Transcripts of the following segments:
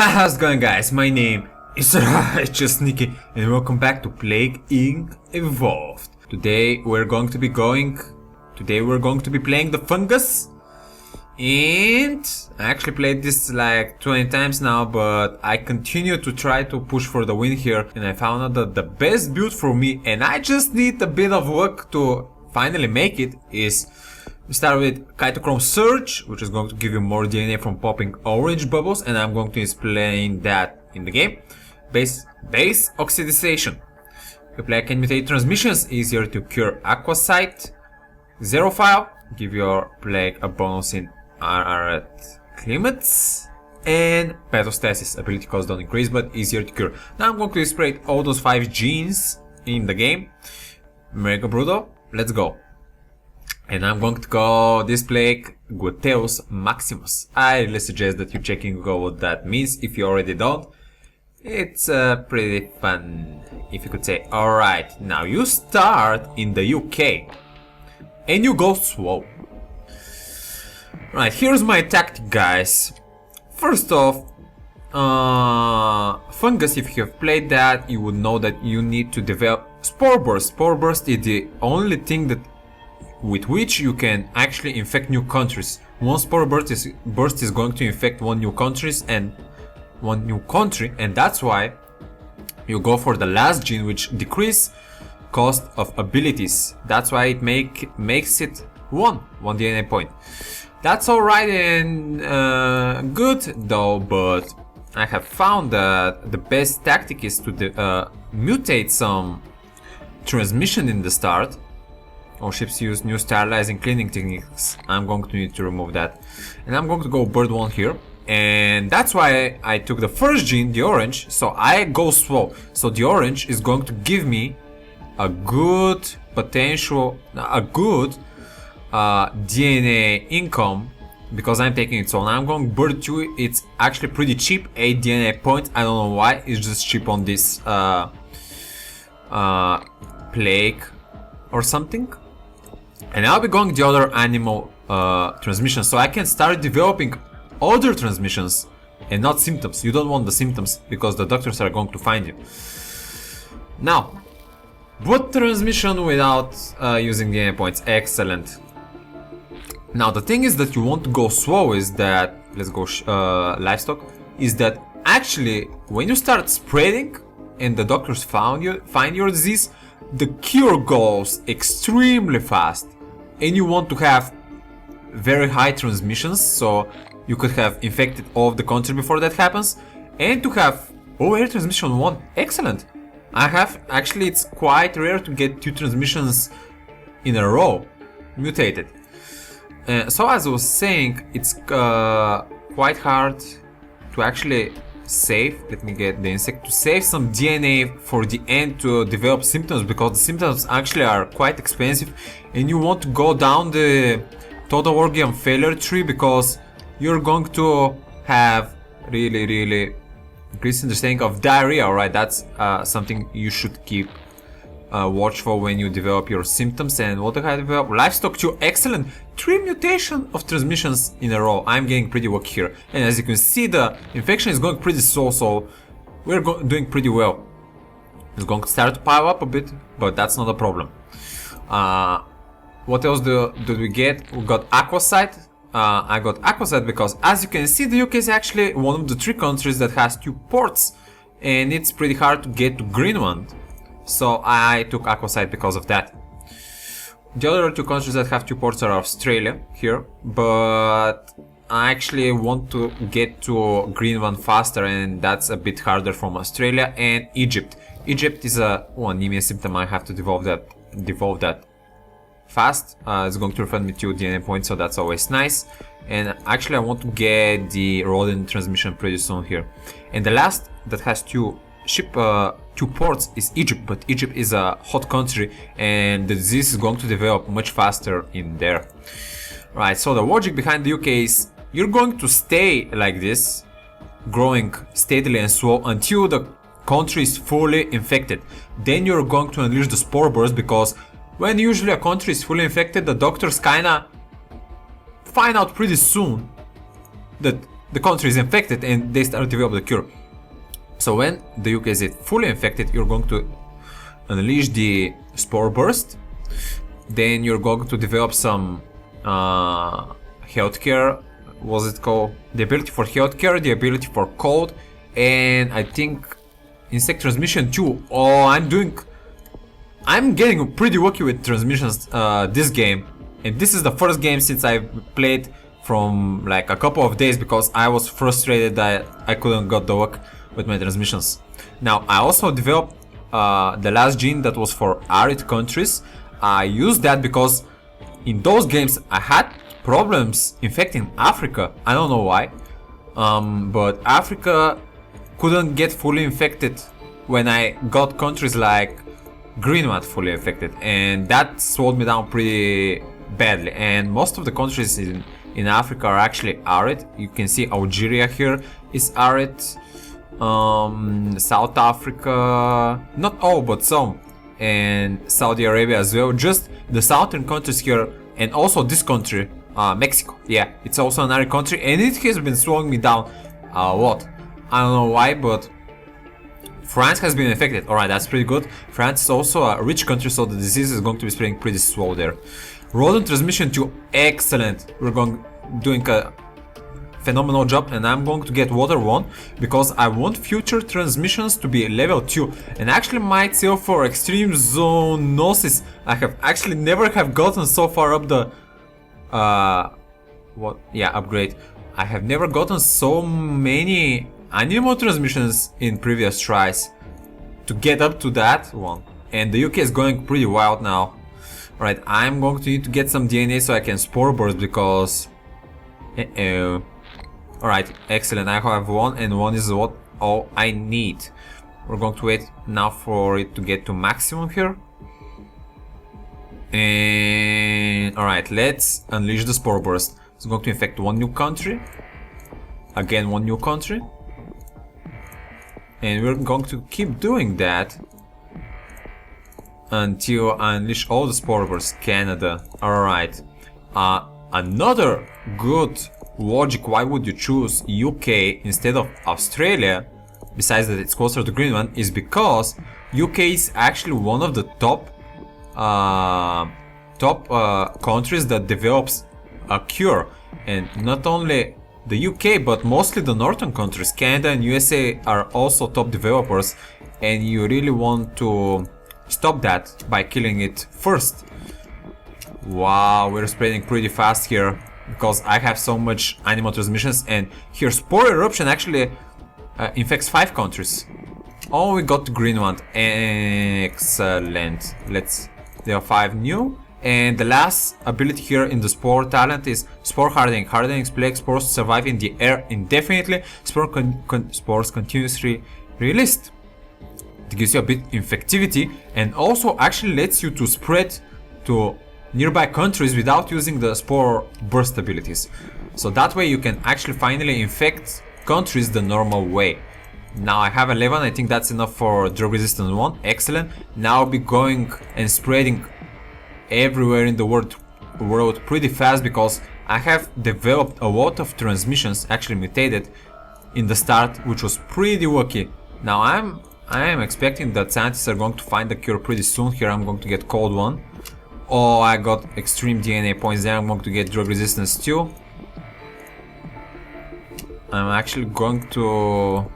How's it going, guys? My name is RighteousNicky and welcome back to Plague Inc. Evolved. Today we're going to be playing the Fungus. And I actually played this like 20 times now, but I continue to try to push for the win here, and I found out that the best build for me, and I just need a bit of luck to finally make it, is we start with Cytochrome Surge, which is going to give you more DNA from popping orange bubbles, and I'm going to explain that in the game. Base Oxidization. The plague can mutate transmissions, easier to cure. Aquasite. Zero File, give your plague a bonus in RR climates. And Petostasis, ability cost don't increase but easier to cure. Now I'm going to display all those 5 genes in the game. Mega Brutal, let's go. And I'm going to go this plague Gluteus Maximus. I really suggest that you check and go what that means if you already don't. It's pretty fun, if you could say. Alright, now you start in the UK and you go slow. Right, here's my tactic, guys. First off, Fungus, if you have played that, you would know that you need to develop Spore Burst. Spore Burst is the only thing that with which you can actually infect new countries. One Spore Burst is going to infect one new country, and that's why you go for the last gene, which decrease cost of abilities. That's why it makes it one DNA point. That's alright and good though, but I have found that the best tactic is to mutate some transmission in the start. All ships use new sterilizing cleaning techniques. I'm going to need to remove that. And I'm going to go bird 1 here. And that's why I took the first gene, the orange, so I go slow. So the orange is going to give me a good potential, a good DNA income, because I'm taking it. So now I'm going bird 2. It's actually pretty cheap, 8 DNA points. I don't know why, it's just cheap on this plague or something. And I'll be going the other animal transmission, so I can start developing other transmissions and not symptoms. You don't want the symptoms because the doctors are going to find you. Now, what transmission without using DNA points? Excellent. Now the thing is that you want to go slow is that, let's go livestock, is that actually when you start spreading and the doctors find your disease, the cure goes extremely fast, and you want to have very high transmissions, so you could have infected all of the country before that happens, and to have air transmission 1. Excellent. I have, actually it's quite rare to get 2 transmissions in a row mutated. So as I was saying, it's quite hard to actually save, let me get the insect, to save some DNA for the end to develop symptoms, because the symptoms actually are quite expensive, and you want to go down the total organ failure tree because you're going to have really increased understanding of diarrhea. Alright, that's something you should keep watchful when you develop your symptoms. And what do I develop? Livestock 2, excellent. 3 mutation of transmissions in a row. I'm getting pretty lucky here, and as you can see, the infection is going pretty slow, so we're doing pretty well. It's going to start to pile up a bit, but that's not a problem. What else did we get? We got Aquasite. I got Aquasite because, as you can see, the UK is actually one of the 3 countries that has 2 ports, and it's pretty hard to get to green one. So I took Aquasite because of that. The other 2 countries that have 2 ports are Australia here, but I actually want to get to green one faster, and that's a bit harder from Australia. And Egypt. Egypt is a anemia symptom. I have to devolve that fast. It's going to refund me 2 DNA points, so that's always nice. And actually I want to get the rodent transmission pretty soon here. And the last that has 2 ports is Egypt, but Egypt is a hot country and the disease is going to develop much faster in there. Right, so the logic behind the UK is you're going to stay like this, growing steadily and slow until the country is fully infected. Then you're going to unleash the spore burst, because when usually a country is fully infected, the doctors kinda find out pretty soon that the country is infected and they start to develop the cure. So when the UK is fully infected, you're going to unleash the spore burst. Then you're going to develop some healthcare. What's it called? The ability for healthcare, the ability for cold, and I think insect transmission too. Oh, I'm getting pretty lucky with transmissions this game, and this is the first game since I played from like a couple of days because I was frustrated that I couldn't get the luck with my transmissions. Now I also developed the last gene that was for arid countries. I used that because in those games I had problems infecting Africa. I don't know why, but Africa couldn't get fully infected when I got countries like Greenland fully infected, and that slowed me down pretty badly. And most of the countries in Africa are actually arid. You can see Algeria here is arid, South Africa, not all but some, and Saudi Arabia as well. Just the southern countries here, and also this country, Mexico. Yeah, it's also an arid country, and it has been slowing me down a lot. I don't know why, but France has been affected. Alright, that's pretty good. France is also a rich country, so the disease is going to be spreading pretty slow there. Rodent transmission too, excellent. We're doing a phenomenal job, and I'm going to get water 1 because I want future transmissions to be level 2, and actually might sell for extreme zoonosis. I have actually never have gotten so far up the upgrade. I have never gotten so many animal transmissions in previous tries to get up to that one, and the UK is going pretty wild now. Alright, I'm going to need to get some DNA so I can spore burst because alright, excellent, I have 1, and 1 is what all I need. We're going to wait now for it to get to maximum here. And alright, let's unleash the spore burst. It's going to infect 1 new country. Again, 1 new country. And we're going to keep doing that until I unleash all the spore bursts. Canada. Alright. Another good logic why would you choose UK instead of Australia, besides that it's closer to Greenland, is because UK is actually one of the top countries that develops a cure. And not only the UK, but mostly the northern countries, Canada and USA, are also top developers, and you really want to stop that by killing it first. Wow, we're spreading pretty fast here because I have so much animal transmissions, and here spore eruption actually infects 5 countries. Oh, we got Greenland. Excellent. There are 5 new. And the last ability here in the spore talent is spore hardening. Hardening plague spores to survive in the air indefinitely. Spores continuously released. It gives you a bit infectivity, and also actually lets you to spread to nearby countries without using the spore burst abilities. So that way you can actually finally infect countries the normal way. Now I have 11, I think that's enough for drug resistant 1. Excellent. Now I'll be going and spreading everywhere in the world pretty fast because I have developed a lot of transmissions, actually mutated in the start, which was pretty lucky. Now I am expecting that scientists are going to find the cure pretty soon. Here I'm going to get cold 1. Oh, I got extreme DNA points there. I'm going to get drug resistance too. I'm actually going to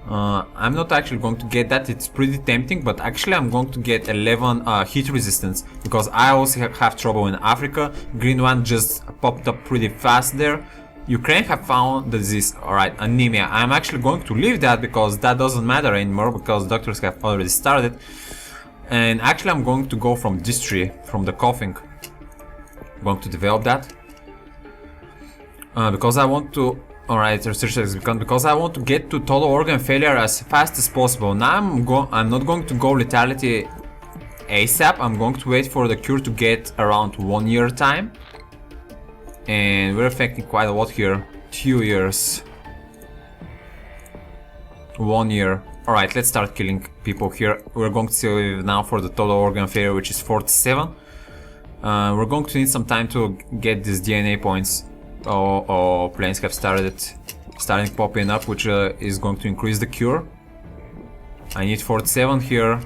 I'm not actually going to get that, it's pretty tempting, but actually I'm going to get 11 heat resistance because I also have trouble in Africa. Greenland just popped up pretty fast there. Ukraine have found the disease. Alright, anemia. I'm actually going to leave that because that doesn't matter anymore because doctors have already started. And actually I'm going to go from dysentery, from the coughing. I'm going to develop that. Because I want to... Alright, research has begun because I want to get to total organ failure as fast as possible. Now I'm not going to go lethality ASAP. I'm going to wait for the cure to get around 1 year time. And we're affecting quite a lot here. 2 years. 1 year. Alright, let's start killing people here. We're going to save now for the total organ failure, which is 47. We're going to need some time to get these DNA points. Planes have starting popping up, which is going to increase the cure. I need 47 here.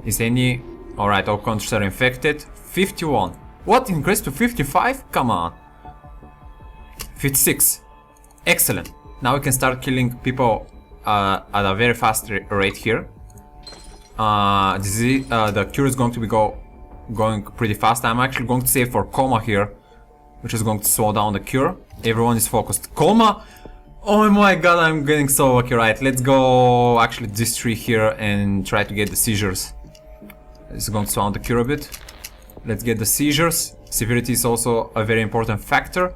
Is any... Alright, all countries are infected. 51. What? Increased to 55? Come on. 56. Excellent. Now we can start killing people at a very fast rate here. The cure is going to be going pretty fast. I'm actually going to save for coma here, which is going to slow down the cure. Everyone is focused. Coma! Oh my god, I'm getting so lucky. Right, let's go actually this tree here and try to get the seizures. This is going to slow down the cure a bit. Let's get the seizures. Severity is also a very important factor.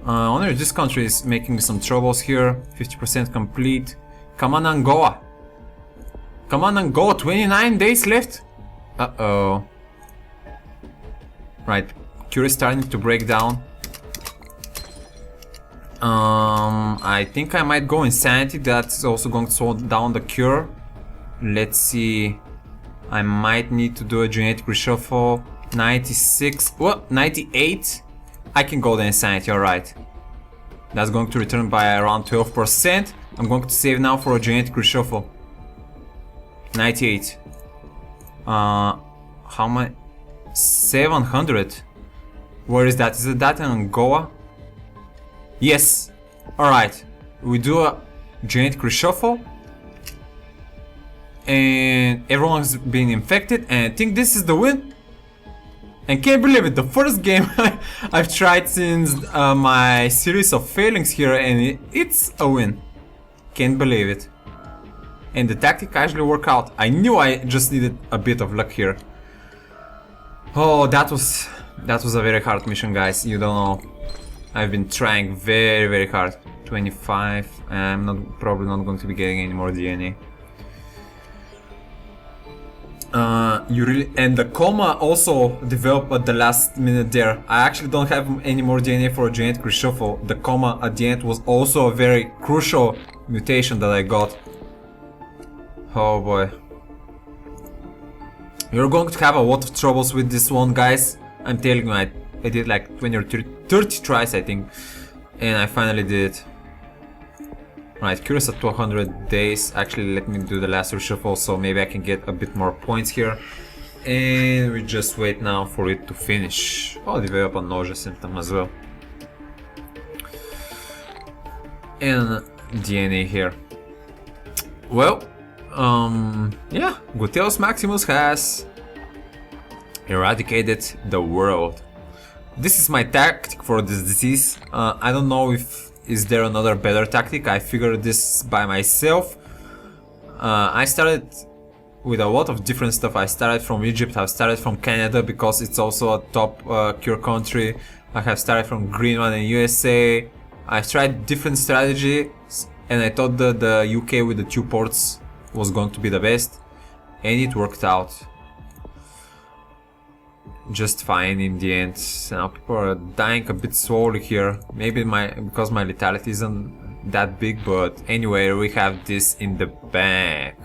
Only this country is making some troubles here. 50% complete. Come on, Angola. Come on, Angola. 29 days left. Uh-oh. Right. Cure is starting to break down. I think I might go Insanity. That's also going to slow down the cure. Let's see. I might need to do a genetic reshuffle. 96. What? 98? I can go the Insanity, alright. That's going to return by around 12%. I'm going to save now for a genetic reshuffle. 98. How much? 700. Where is that? Is it that in Angola? Yes. Alright. We do a genetic reshuffle. And everyone's being infected. And I think this is the win. And can't believe it, the first game I've tried since my series of failings here, and it's a win. Can't believe it. And the tactic actually worked out. I knew I just needed a bit of luck here. Oh, that was a very hard mission, guys. You don't know. I've been trying very hard. 25. I'm probably not going to be getting any more DNA. And the coma also developed at the last minute there. I actually don't have any more DNA for a genetic reshuffle. The coma at the end was also a very crucial mutation that I got. Oh boy. You're going to have a lot of troubles with this one, guys. I'm telling you, I did like 20 or 30 tries, I think. And I finally did it. Right, curious at 200 days. Actually, let me do the last reshuffle so maybe I can get a bit more points here. And we just wait now for it to finish. Oh, develop a nausea symptom as well. And DNA here. Well, yeah, Gluteus Maximus has eradicated the world. This is my tactic for this disease. I don't know if is there another better tactic. I figured this by myself. I started with a lot of different stuff. I started from Egypt, I started from Canada because it's also a top cure country. I have started from Greenland and USA. I've tried different strategies and I thought that the UK with the 2 ports was going to be the best. And it worked out just fine in the end. Now people are dying a bit slowly here. Maybe because my lethality isn't that big, but anyway, we have this in the bank.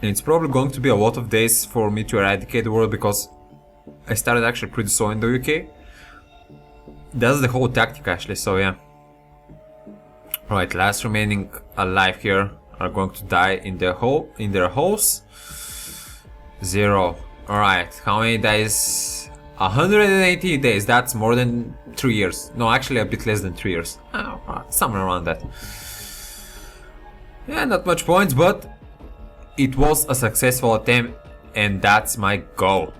And it's probably going to be a lot of days for me to eradicate the world because I started actually pretty slow in the UK. That's the whole tactic actually, so yeah. Alright, last remaining alive here are going to die in their holes. 0. Alright, how many days? 180 days, that's more than 3 years. No, actually a bit less than 3 years. Somewhere around that. Yeah, not much points, but it was a successful attempt and that's my goal.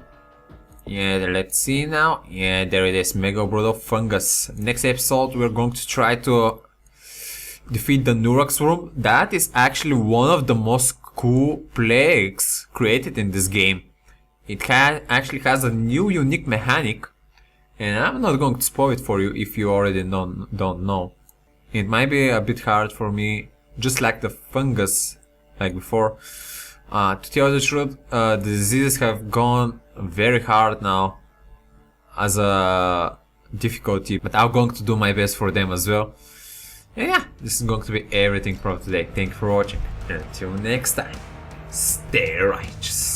Yeah, let's see now. Yeah, there it is, Mega Brutal Fungus. Next episode we're going to try to defeat the Nurax Worm. That is actually one of the most cool plagues created in this game. It actually has a new unique mechanic, and I'm not going to spoil it for you if you already don't know. It might be a bit hard for me, just like the fungus, like before. To tell the truth, the diseases have gone very hard now as a difficulty, but I'm going to do my best for them as well. And yeah, this is going to be everything from today. Thank you for watching, and until next time, stay righteous.